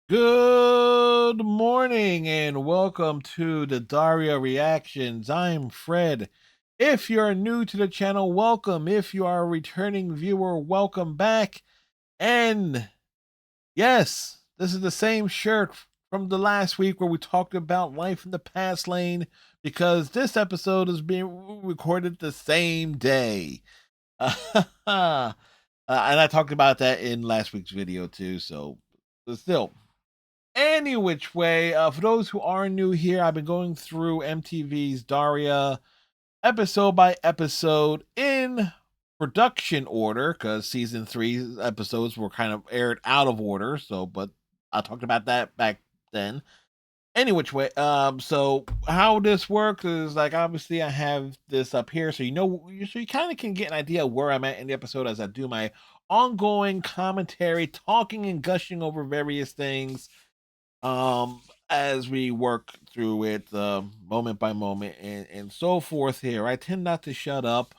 Good morning and welcome to the Daria Reactions. I'm Fred. If you're new to the channel, welcome. If you are a returning viewer, welcome back. And yes, this is the same shirt from the last week where we talked about life in the past lane because this episode is being recorded the same day. And I talked about that in last week's video too, so but still. Any which way, for those who are new here, I've been going through MTV's Daria episode by episode in production order because season three episodes were kind of aired out of order. So, but I talked about that back then. Any which way, so how this works is like obviously I have this up here, so so you kind of can get an idea of where I'm at in the episode as I do my ongoing commentary, talking and gushing over various things as we work through it moment by moment and so forth here. I tend not to shut up.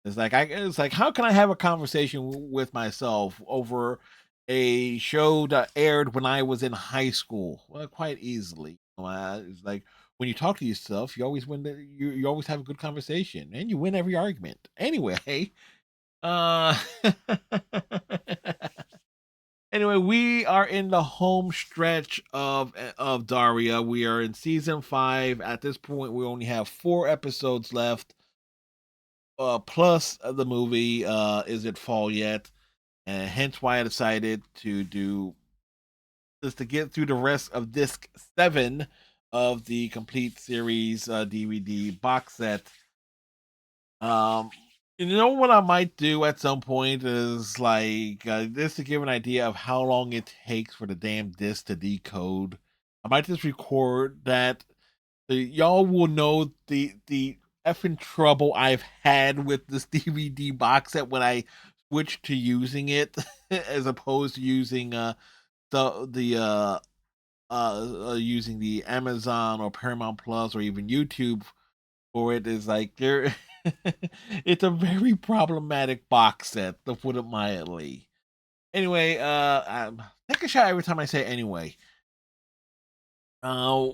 It's like how can I have a conversation with myself over a show that aired when I was in high school? Well, quite easily. It's like when you talk to yourself, you always you always have a good conversation and you win every argument. Anyway, uh Anyway, we are in the home stretch of Daria. We are in season 5. At this point, we only have 4 episodes left. Plus the movie Is It Fall Yet? And hence why I decided to do this to get through the rest of disc 7 of the complete series DVD box set. Um you know what I might do at some point is like just to give an idea of how long it takes for the damn disc to decode. I might just record that. Y'all will know the effing trouble I've had with this DVD box set when I switched to using it as opposed to using using the Amazon or Paramount Plus or even YouTube for it is like there it's a very problematic box set to put it mildly. Anyway, take a shot every time I say anyway. Uh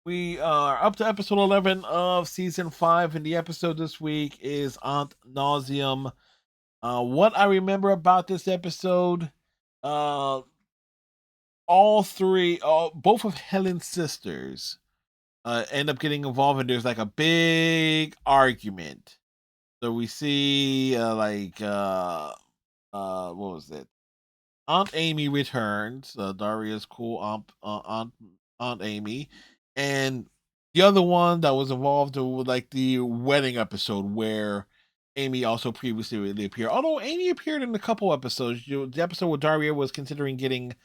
we are up to episode 11 of season 5 and the episode this week is Aunt Nauseam. What I remember about this episode, uh both of Helen's sisters end up getting involved and there's like a big argument. So we see what was it? Aunt Amy returns. Daria's cool Aunt Amy, and the other one that was involved with like the wedding episode where Amy also previously really appeared. Although Amy appeared in a couple episodes. The episode where Daria was considering getting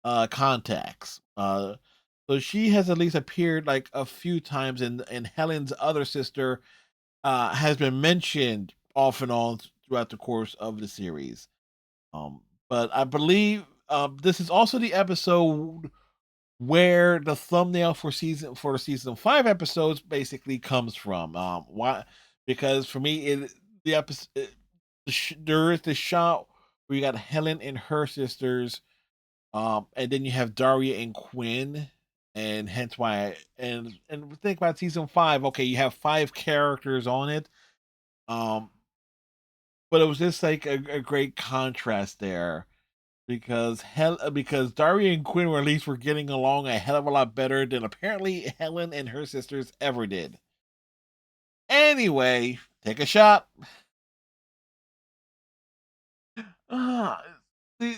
contacts. So she has at least appeared like a few times, and Helen's other sister has been mentioned off and on throughout the course of the series. Um, but I believe this is also the episode where the thumbnail for the season 5 episodes basically comes from. Why? Because for me, the episode there is the shot where you got Helen and her sisters, and then you have Daria and Quinn, and hence why. And think about season 5. Okay, you have 5 characters on it. Um, but it was just like a great contrast there because Daria and Quinn were at least were getting along a hell of a lot better than apparently Helen and her sisters ever did. Anyway, take a shot. Uh, see,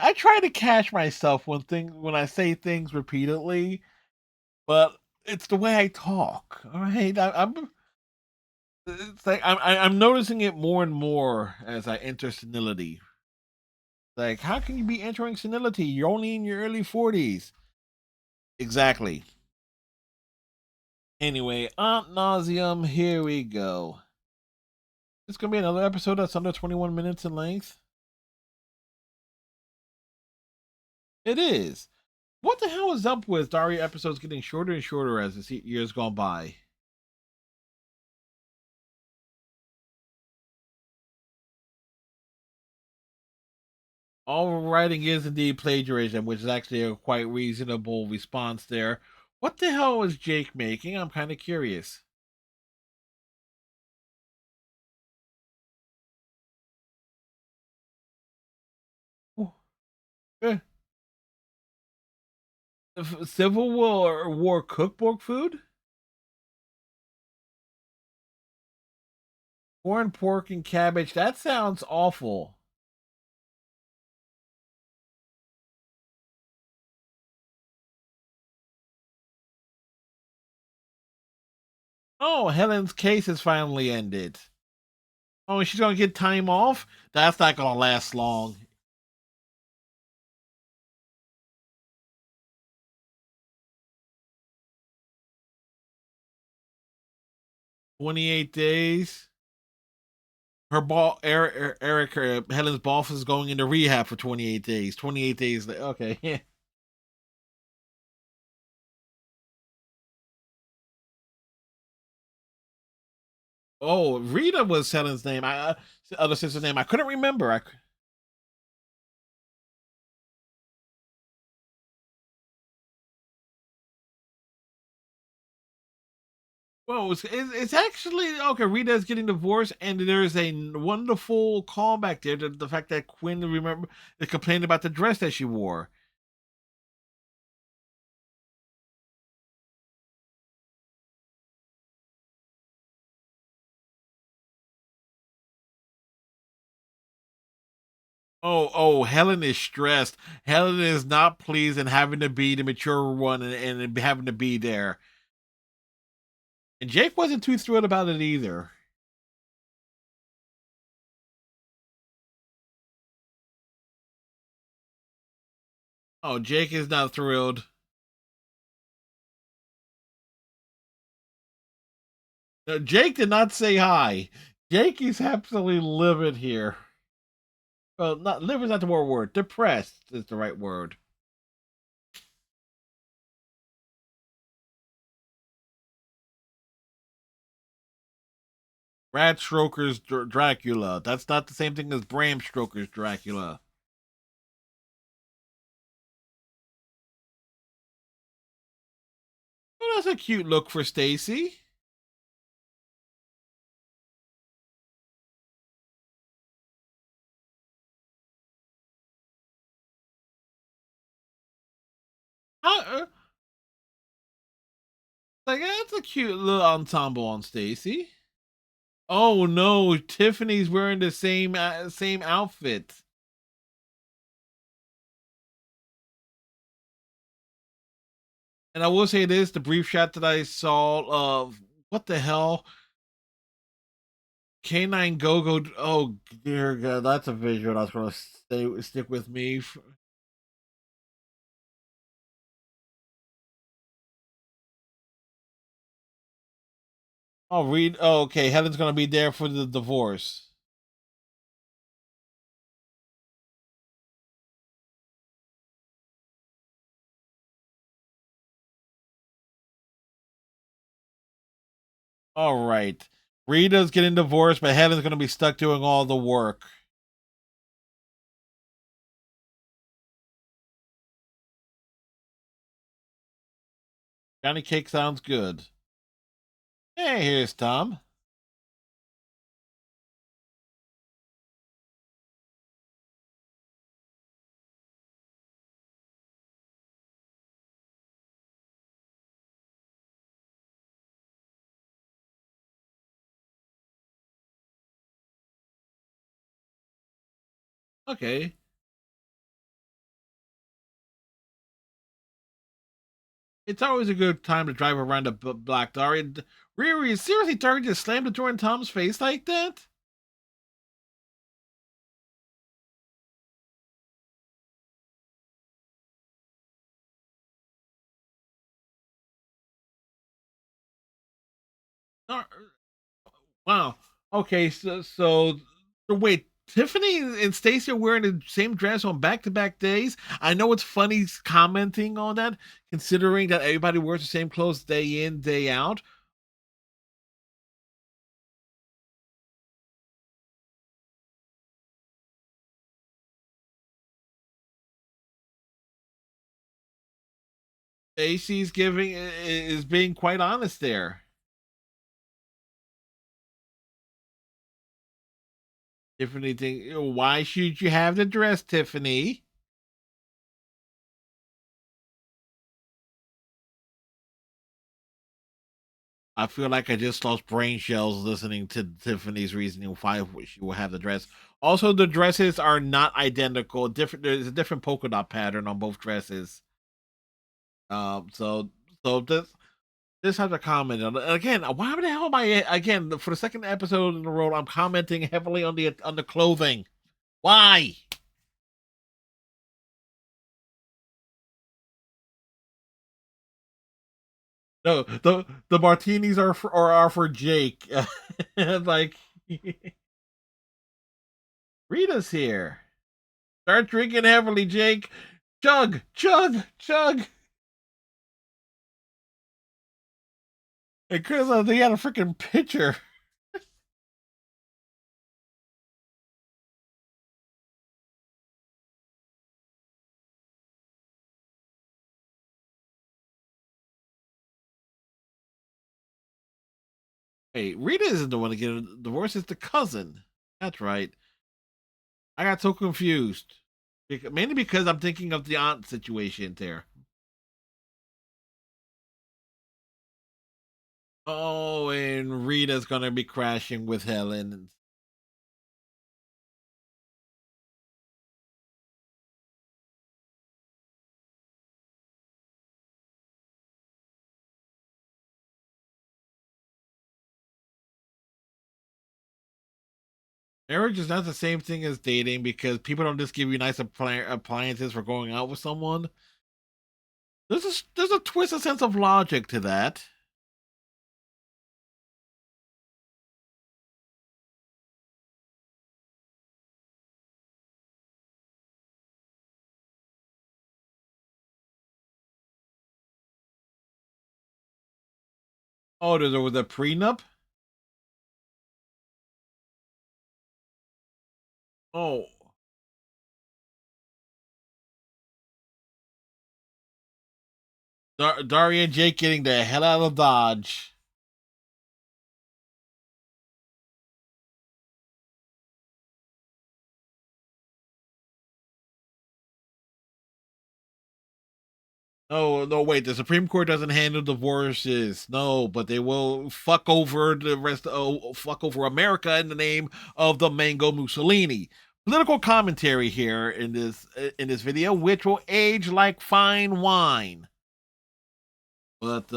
I try to catch myself when I say things repeatedly, but it's the way I talk. All right, I'm. It's like I'm noticing it more and more as I enter senility. Like, how can you be entering senility? You're only in your early 40s. Exactly. Anyway, Aunt Nauseam, here we go. It's gonna be another episode that's under 21 minutes in length. It is. What the hell is up with Daria episodes getting shorter and shorter as the years gone by? All writing is indeed plagiarism, which is actually a quite reasonable response there. What the hell is Jake making? I'm kind of curious. Oh, eh, Civil War cookbook food? Corn, pork, and cabbage. That sounds awful. Oh, Helen's case has finally ended. Oh, she's gonna get time off? That's not gonna last long. 28 days. Her ball, Eric, Helen's boss is going into rehab for 28 days. 28 days. Okay. Oh, Rita was Helen's name. Other sister's name. I couldn't remember. Well, it's actually okay. Rita's getting divorced, and there's a wonderful callback there to the fact that Quinn remember complained about the dress that she wore. Oh, Helen is stressed. Helen is not pleased and having to be the mature one and having to be there. And Jake wasn't too thrilled about it either. Oh, Jake is not thrilled. No, Jake did not say hi. Jake is absolutely livid here. Well, not livid is not the right word. Depressed is the right word. Brad Stroker's Dracula. That's not the same thing as Bram Stoker's Dracula. Oh, that's a cute look for Stacy. Like that's a cute little ensemble on Stacy. Oh no, Tiffany's wearing the same outfit. And I will say this: the brief shot that I saw of what the hell, Canine Go Go. Oh dear God, that's a visual that's gonna stick with me. I'll read. Oh, okay, Helen's gonna be there for the divorce. All right, Rita's getting divorced, but Helen's gonna be stuck doing all the work. Johnny Cake sounds good. Hey, here's Tom. Okay, it's always a good time to drive around a black Daria. Riri, seriously, Daria just slammed the door in Tom's face like that? Wow. Okay, so wait, Tiffany and Stacey are wearing the same dress on back-to-back days. I know it's funny commenting on that, considering that everybody wears the same clothes day in, day out. AC's giving is being quite honest there. Tiffany think, why should you have the dress, Tiffany? I feel like I just lost brain cells listening to Tiffany's reasoning why she will have the dress. Also, the dresses are not identical. Different. There's a different polka dot pattern on both dresses. So this has a comment again. Why the hell am I again for the second episode in a row? I'm commenting heavily on the clothing. Why? No, the martinis are for Jake. Like Rita's here. Start drinking heavily, Jake. Chug, chug, chug. And Chris, they had a freaking pitcher. Hey, Rita isn't the one to get a divorce. It's the cousin. That's right. I got so confused. Mainly because I'm thinking of the aunt situation there. Oh, and Rita's gonna be crashing with Helen. Marriage is not the same thing as dating because people don't just give you nice appliances for going out with someone. There's a twisted sense of logic to that. Oh, there was a prenup. Oh, Daria and Jake getting the hell out of Dodge. Oh no, wait. The Supreme Court doesn't handle divorces. No, but they will fuck over the rest. Fuck over America in the name of the Mango Mussolini. Political commentary here in this video, which will age like fine wine. But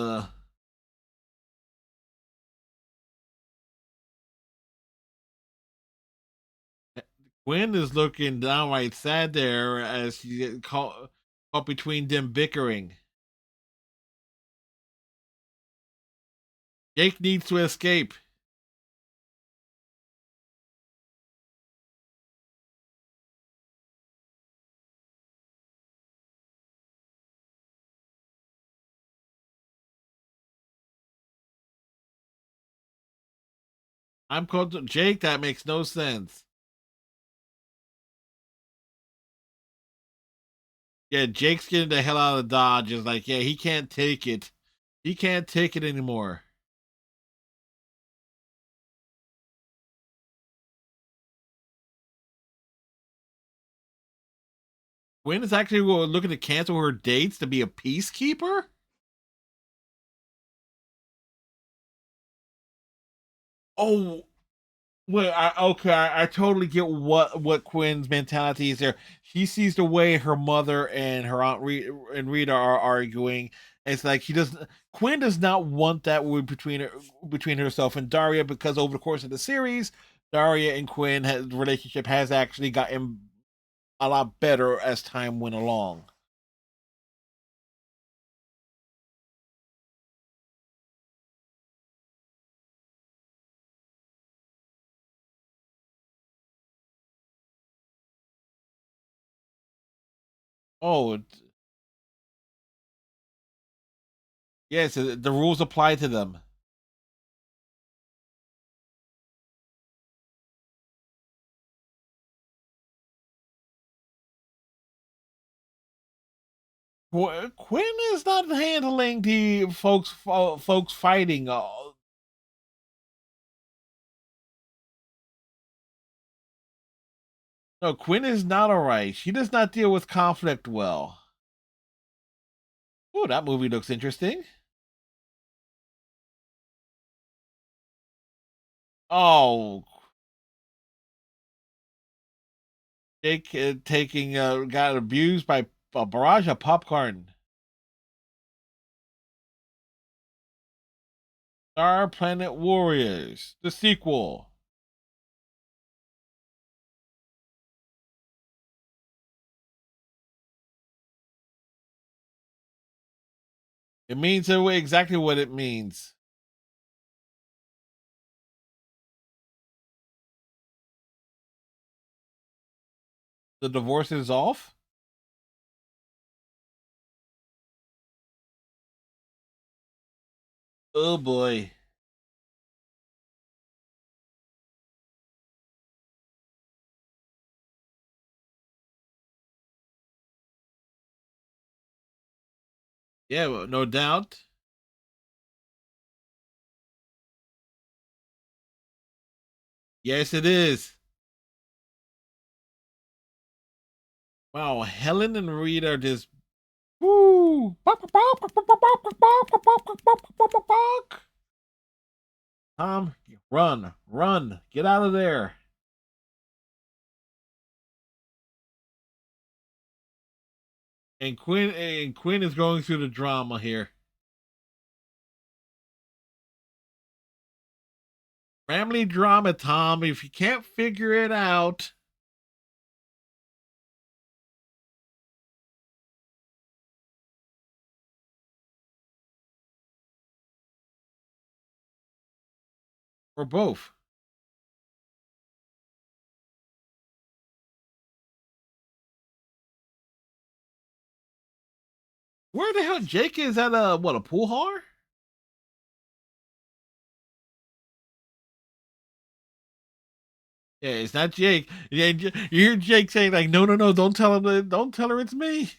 Gwen is looking downright sad there as she get caught between them bickering. Jake needs to escape. I'm called Jake. That makes no sense. Yeah, Jake's getting the hell out of Dodge. Is like, yeah, he can't take it. He can't take it anymore. Gwen is actually looking to cancel her dates to be a peacekeeper. Oh, well, okay, I totally get what Quinn's mentality is there. She sees the way her mother and her aunt and Rita are arguing. It's like she does. Quinn does not want that between herself and Daria because over the course of the series, Daria and Quinn relationship has actually gotten a lot better as time went along. Oh, yes, the rules apply to them. Quinn is not handling the folks fighting. No, Quinn is not alright. She does not deal with conflict well. Oh, that movie looks interesting. Oh, Jake taking got abused by a barrage of popcorn. Star Planet Warriors, the sequel. It means exactly what it means. The divorce is off. Oh boy. Yeah, well, no doubt. Yes, it is. Wow, Helen and Rita are just woo. Tom, run, run, get out of there. And Quinn is going through the drama here. Family drama, Tom. If you can't figure it out, or both. Where the hell Jake is at a pool hall? Yeah, it's not Jake. Yeah, you hear Jake saying like, "No, no, no! Don't tell him. Don't tell her it's me."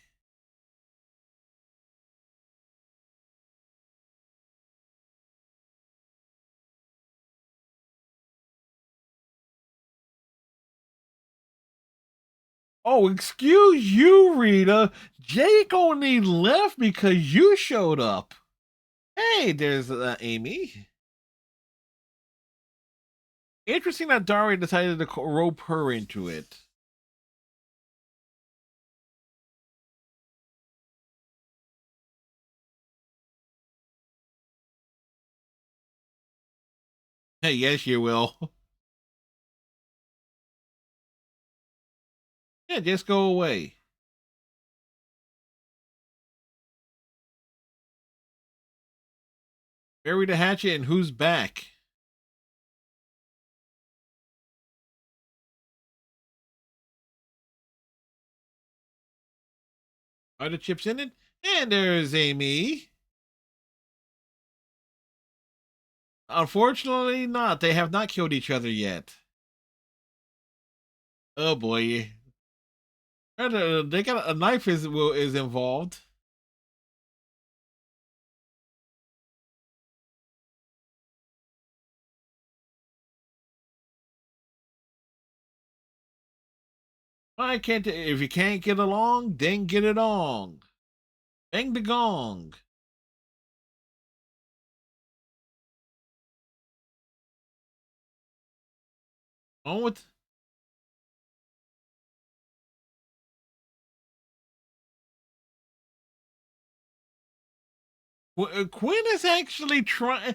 Oh, excuse you, Rita. Jake only left because you showed up. Hey, there's Amy. Interesting that Daria decided to rope her into it. Hey, yes, you will. Yeah, just go away. Bury the hatchet, and who's back? Are the chips in it? And there's Amy. Unfortunately, not. They have not killed each other yet. Oh boy. They got a knife is involved. Why can't if you can't get along, then get it on. Bang the gong. On with Quinn is actually trying.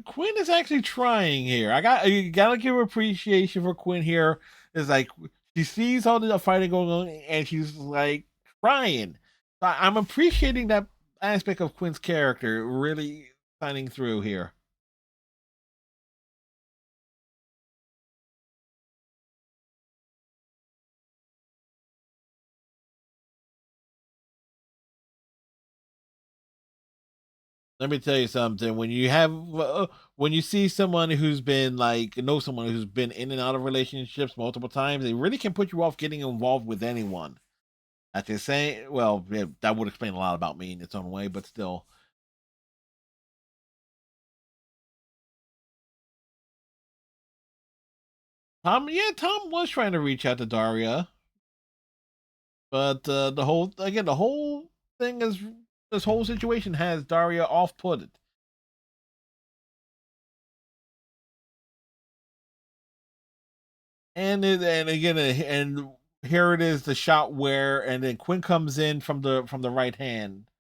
Quinn is actually trying here. You gotta give appreciation for Quinn here. Is like she sees all the fighting going on and she's like trying. I'm appreciating that aspect of Quinn's character really shining through here. Let me tell you something. When you see someone who's been like know someone who's been in and out of relationships multiple times, they really can put you off getting involved with anyone. At the same, well, yeah, that would explain a lot about me in its own way, but still. Tom was trying to reach out to Daria, but the whole thing is this whole situation has Daria off put. And again and here it is, the shot where and then Quinn comes in from the right hand.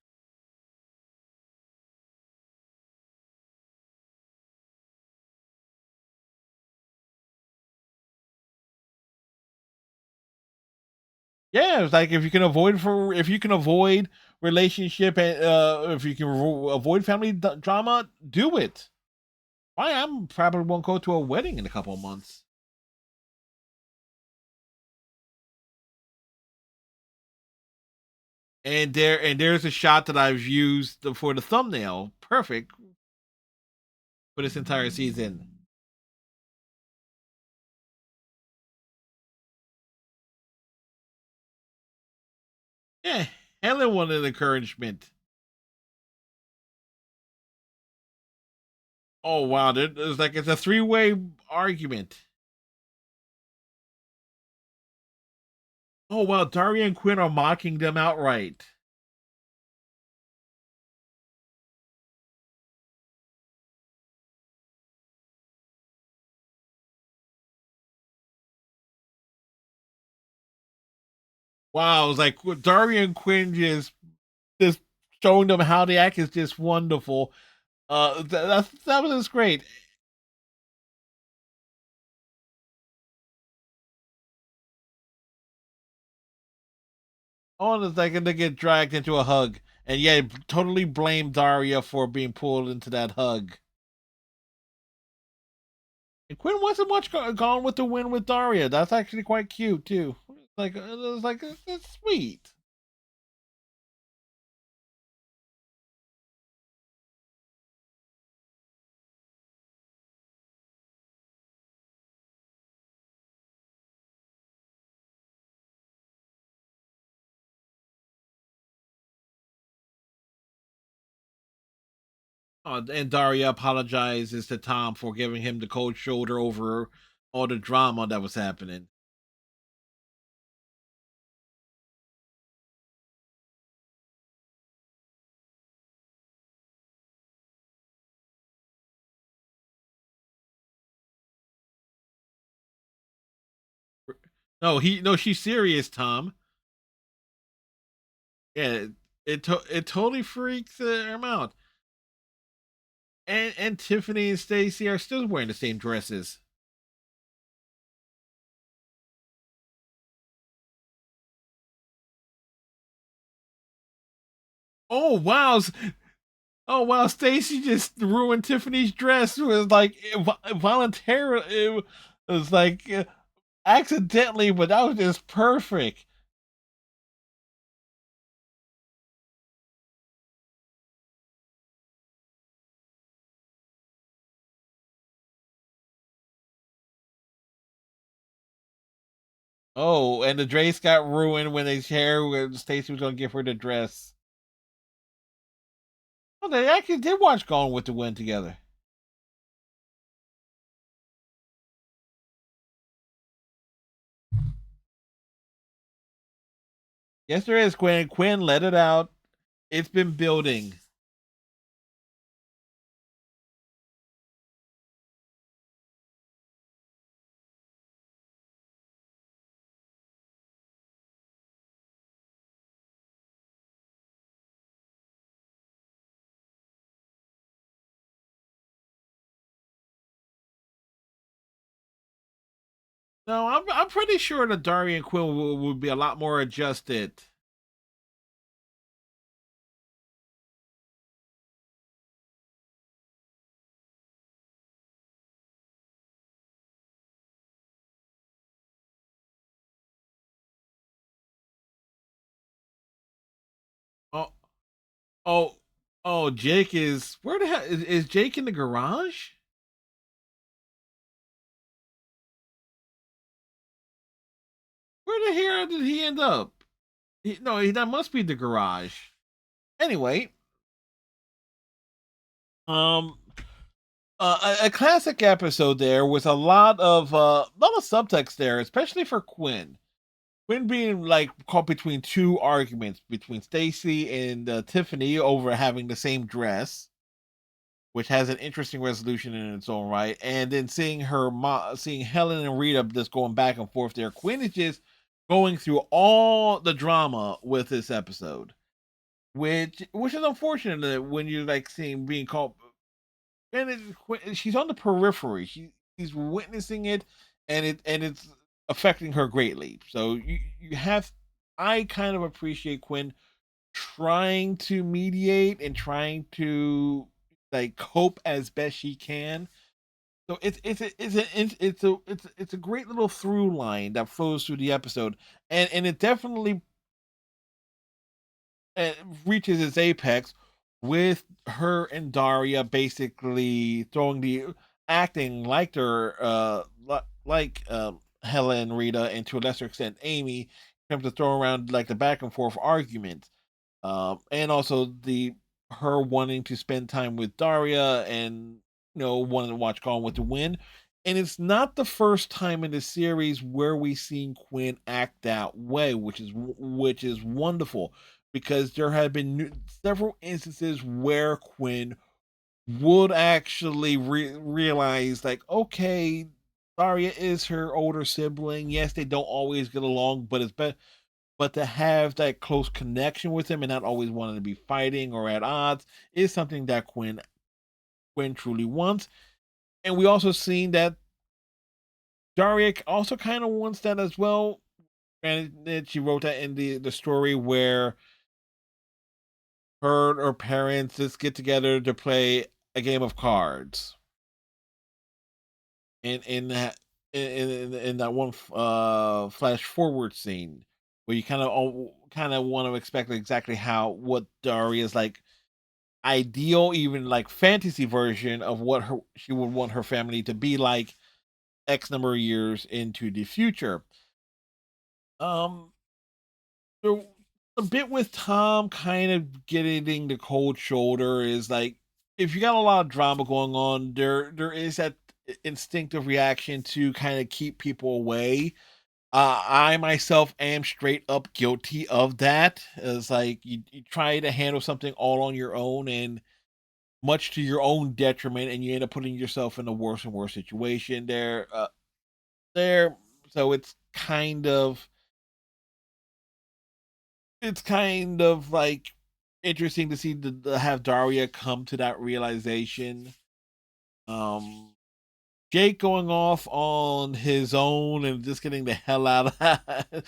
Yeah, it's like if you can avoid relationship and if you can avoid family drama, do it. Why I'm probably won't go to a wedding in a couple of months. There's a shot that I've used for the thumbnail. Perfect for this entire season. Yeah, Helen wanted encouragement. Oh wow, there's like it's a three-way argument. Oh wow, Daria and Quinn are mocking them outright. Wow, it's like Daria and Quinn just showing them how they act is just wonderful. That was just great. Oh, and it's like they get dragged into a hug, and yeah, totally blame Daria for being pulled into that hug. And Quinn wasn't much gone with the wind with Daria. That's actually quite cute too. Like it was like it's sweet. And Daria apologizes to Tom for giving him the cold shoulder over all the drama that was happening. No, she's serious, Tom. Yeah, it totally freaks him out. And Tiffany and Stacy are still wearing the same dresses. Oh wow, oh wow, Stacy just ruined Tiffany's dress. It was like voluntarily. It was like accidentally, but that was just perfect. Oh, and the dress got ruined when they hair when Stacy was gonna give her the dress. Oh, they actually did watch Gone with the Wind together. Yes, there is, Quinn. Quinn, let it out. It's been building. No, I'm pretty sure that Daria and Quinn will be a lot more adjusted. Oh, oh, oh! Jake is where the hell is Jake in the garage? Where the hell did he end up? No, that must be the garage. Anyway, um, a classic episode there with a lot of subtext there, especially for Quinn. Quinn being like caught between two arguments between Stacy and Tiffany over having the same dress, which has an interesting resolution in its own right, and then seeing Helen and Rita just going back and forth there. Quinn is just going through all the drama with this episode, which is unfortunate when you're like seeing being called, and she's on the periphery. She's witnessing it, and it's affecting her greatly. So you have, I kind of appreciate Quinn trying to mediate and trying to like cope as best she can. So it's a great little through line that flows through the episode, and it definitely uh, reaches its apex with her and Daria basically throwing the acting like Helen, Rita, and to a lesser extent Amy, in terms of throwing around like the back and forth arguments, and also the her wanting to spend time with Daria and wanting to watch Gone with the Wind. And it's not the first time in the series where we've seen Quinn act that way, which is wonderful because there have been several instances where Quinn would actually realize, like, okay, Daria is her older sibling. Yes, they don't always get along, but it's better. But to have that close connection with him and not always wanting to be fighting or at odds is something that Quinn truly wants. And we also seen that Daria also kind of wants that as well. And she wrote that in the story where her parents just get together to play a game of cards. In that one flash forward scene where you kind of want to expect exactly how what Daria's like ideal, even like fantasy version of what she would want her family to be like X number of years into the future. Um, so a bit with Tom kind of getting the cold shoulder is like, if you got a lot of drama going on, there is that instinctive reaction to kind of keep people away. I myself am straight up guilty of that. It's like you try to handle something all on your own, and much to your own detriment, and you end up putting yourself in a worse and worse situation there. So it's kind of like interesting to see the have Daria come to that realization. um Jake going off on his own and just getting the hell out of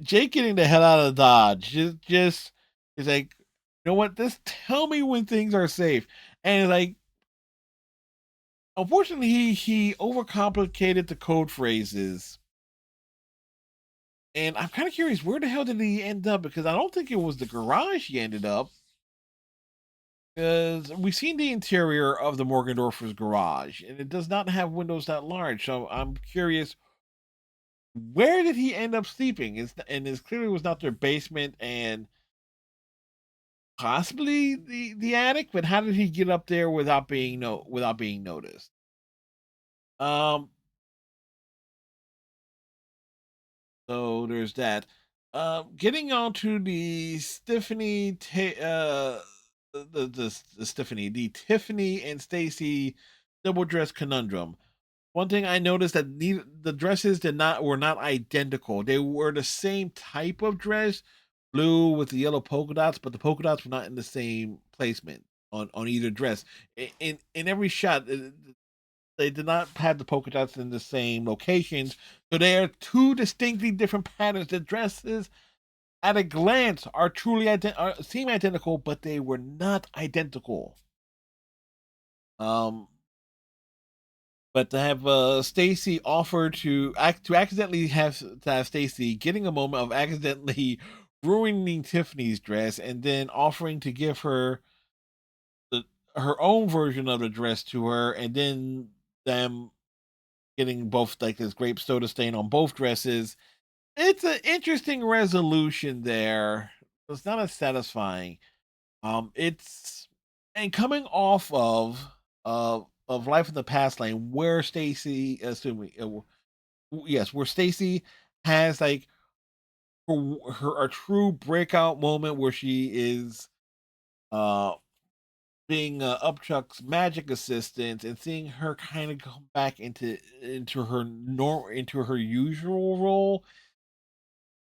Jake getting the hell out of Dodge. Just is like, you know what? Just tell me when things are safe. And like, unfortunately, he overcomplicated the code phrases, and I'm kind of curious where the hell did he end up? Because I don't think it was the garage he ended up. Because we've seen the interior of the Morgendorfers' garage, and it does not have windows that large. So I'm curious, where did he end up sleeping? And it clearly was not their basement and possibly the attic. But how did he get up there without being noticed? Um, So there's that. Getting on to the the Tiffany and Stacy double dress conundrum. One thing I noticed that the dresses were not identical. They were the same type of dress, blue with the yellow polka dots, but the polka dots were not in the same placement on either dress. In every shot, they did not have the polka dots in the same locations. So they are two distinctly different patterns. The dresses, at a glance, are seem identical, but they were not identical. Um, but to have Stacy offer to accidentally have Stacy getting a moment of accidentally ruining Tiffany's dress, and then offering to give her the her own version of the dress to her, and then them getting both like this grape soda stain on both dresses. It's an interesting resolution there. It's not as satisfying. It's and coming off of Life in the Past Lane, where Stacy, excuse me, yes, where Stacy has like her a true breakout moment where she is uh being Upchuck's magic assistant and seeing her kind of come back into her usual role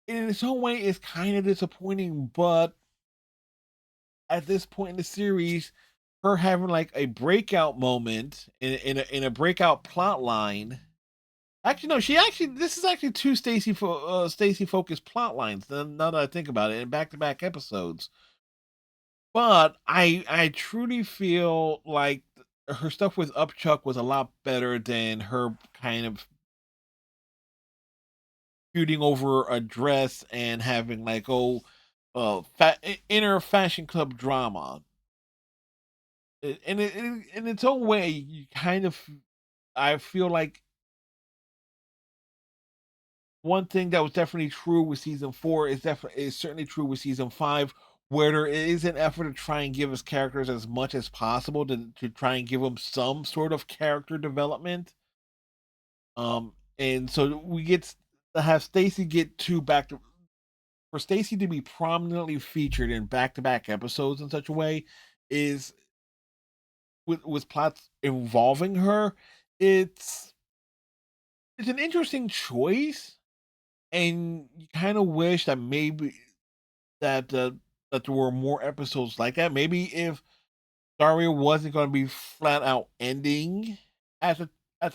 in its own way is kind of disappointing. But at this point in the series, her having like a breakout moment in a breakout plot line. Actually, no. This is actually two Stacy focused plot lines. Now that I think about it, in back to back episodes. But I truly feel like her stuff with Upchuck was a lot better than her kind of shooting over a dress and having like inner fashion club drama. In its own way, you kind of I feel like one thing that was definitely true with season four is certainly true with season five, where there is an effort to try and give us characters as much as possible to try and give them some sort of character development. And so we get to have Stacy get two back to for Stacy to be prominently featured in back to back episodes in such a way is with plots involving her. It's it's an interesting choice, and you kind of wish that maybe that that there were more episodes like that. Maybe if Daria wasn't going to be flat out ending at the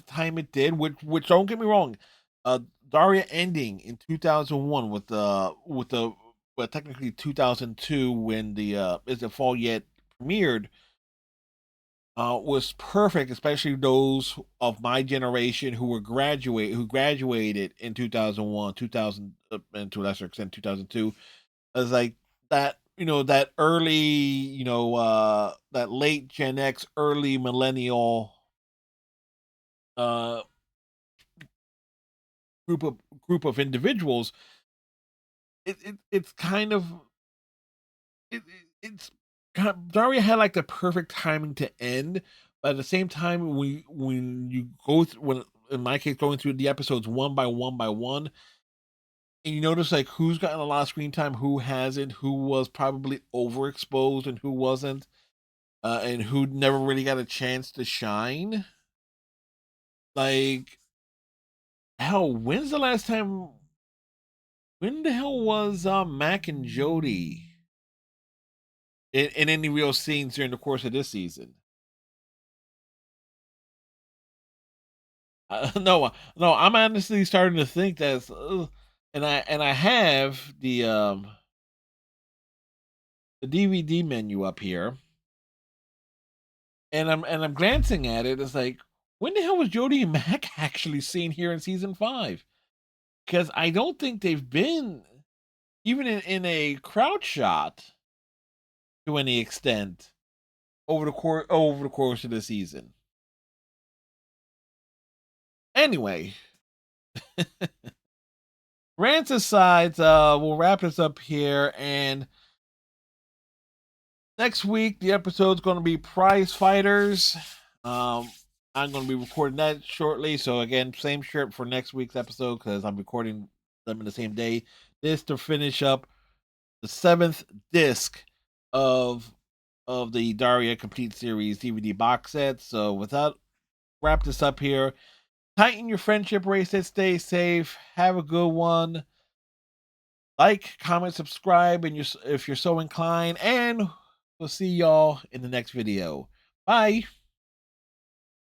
time it did, which don't get me wrong, uh, Daria ending in 2001 with the well technically 2002 when the Is It Fall Yet premiered, was perfect, especially those of my generation who graduated in 2001, 2000, and to a lesser extent 2002, as like that, that early, that late Gen X, early millennial uh group of individuals. It's kind of it's kind of, Daria had like the perfect timing to end, but at the same time, when you go through, when in my case going through the episodes one by one by one, and you notice like who's gotten a lot of screen time, who hasn't, who was probably overexposed and who wasn't, and who never really got a chance to shine. Like, hell, when's the last time? When the hell was Mac and Jody in any real scenes during the course of this season? No. I'm honestly starting to think that's, and I have the DVD menu up here, and I'm glancing at it. It's like, when the hell was Jody and Mac actually seen here in season five? Because I don't think they've been even in a crowd shot to any extent over the course of the season. Anyway, rants aside, we'll wrap this up here. And next week, the episode's going to be Prize Fighters. Um, I'm going to be recording that shortly. So again, same shirt for next week's episode because I'm recording them in the same day. This to finish up the seventh disc of the Daria Complete Series DVD box set. So without wrap this up here, tighten your friendship bracelet. Stay safe. Have a good one. Like, comment, subscribe, and if you're so inclined. And we'll see y'all in the next video. Bye.